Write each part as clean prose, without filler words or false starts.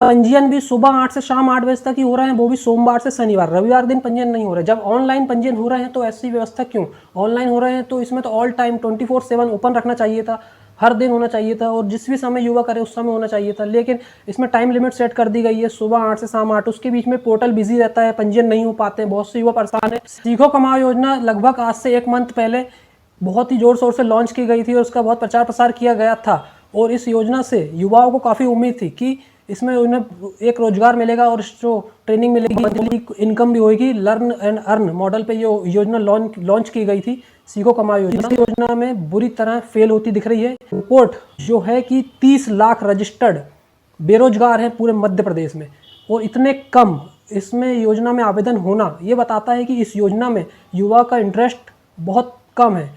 पंजीयन भी सुबह 8 से शाम 8 बजे तक ही हो रहे हैं, वो भी सोमवार से शनिवार, रविवार दिन पंजीयन नहीं हो रहा है। जब ऑनलाइन पंजीयन हो रहे हैं तो ऐसी व्यवस्था क्यों? ऑनलाइन हो रहे हैं तो इसमें तो ऑल टाइम 24/7 ओपन रखना चाहिए था, हर दिन होना चाहिए था, और जिस भी समय युवा करे उस समय होना चाहिए था। लेकिन इसमें टाइम लिमिट सेट कर दी गई है, सुबह 8 से शाम 8, उसके बीच में पोर्टल बिजी रहता है, पंजीयन नहीं हो पाते हैं, बहुत से युवा परेशान है। सीखो कमाओ योजना लगभग आज से 1 मंथ पहले बहुत ही जोर शोर से लॉन्च की गई थी और उसका बहुत प्रचार प्रसार किया गया था, और इस योजना से युवाओं को काफ़ी उम्मीद थी कि इसमें उन्हें एक रोजगार मिलेगा और जो ट्रेनिंग मिलेगी, मंथली इनकम भी होगी। लर्न एंड अर्न मॉडल पे ये योजना लॉन्च की गई थी, सीखो कमाओ योजना। इस योजना में बुरी तरह फेल होती दिख रही है। रिपोर्ट जो है कि 30 लाख रजिस्टर्ड बेरोजगार हैं पूरे मध्य प्रदेश में, और इतने कम इसमें योजना में आवेदन होना ये बताता है कि इस योजना में युवा का इंटरेस्ट बहुत कम है,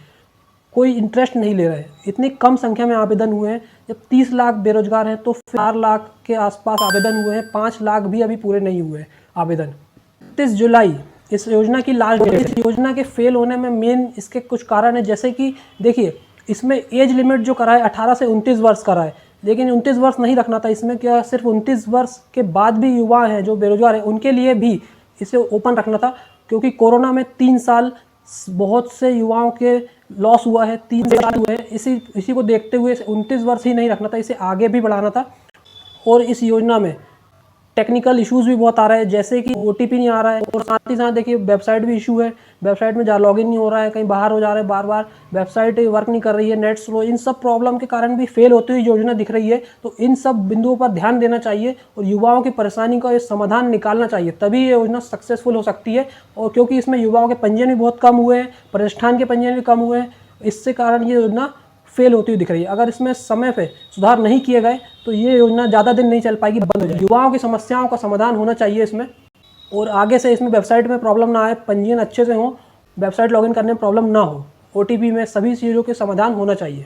कोई इंटरेस्ट नहीं ले रहे। इतनी कम संख्या में आवेदन हुए हैं। जब 30 लाख बेरोजगार हैं तो 4 लाख के आसपास आवेदन हुए हैं, 5 लाख भी अभी पूरे नहीं हुए आवेदन। 30 जुलाई इस योजना की लास्ट डेट। इस योजना के फेल होने में मेन इसके कुछ कारण है, जैसे कि देखिए इसमें एज लिमिट जो करा है 18 से 29 वर्ष करा है, लेकिन 29 वर्ष नहीं रखना था इसमें। क्या सिर्फ 29 वर्ष के बाद भी युवा हैं जो बेरोजगार हैं उनके लिए भी इसे ओपन रखना था, क्योंकि कोरोना में 3 साल बहुत से युवाओं के लॉस हुआ है, 3 साल हुए हैं। इसी को देखते हुए 29 वर्ष ही नहीं रखना था, इसे आगे भी बढ़ाना था। और इस योजना में टेक्निकल इश्यूज भी बहुत आ रहे हैं, जैसे कि OTP नहीं आ रहा है, और साथ ही साथ देखिए वेबसाइट भी इशू है, वेबसाइट में लॉगिन नहीं हो रहा है, कहीं बाहर हो जा रहा है, बार बार वेबसाइट वर्क नहीं कर रही है, नेट स्लो, इन सब प्रॉब्लम के कारण भी फेल होती हुई योजना दिख रही है। तो इन सब बिंदुओं पर ध्यान देना चाहिए और युवाओं की परेशानी का समाधान निकालना चाहिए, तभी ये योजना सक्सेसफुल हो सकती है। और क्योंकि इसमें युवाओं के पंजीयन भी बहुत कम हुए हैं, प्रतिष्ठान के पंजीयन भी कम हुए हैं, इससे कारण ये योजना फेल होती हुई दिख रही है। अगर इसमें समय पे सुधार नहीं किए गए तो ये योजना ज़्यादा दिन नहीं चल पाएगी, बंद हो जाएगी। युवाओं की समस्याओं का समाधान होना चाहिए इसमें, और आगे से इसमें वेबसाइट में प्रॉब्लम ना आए, पंजीयन अच्छे से हो, वेबसाइट लॉगिन करने में प्रॉब्लम ना हो, OTP में, सभी चीज़ों के समाधान होना चाहिए।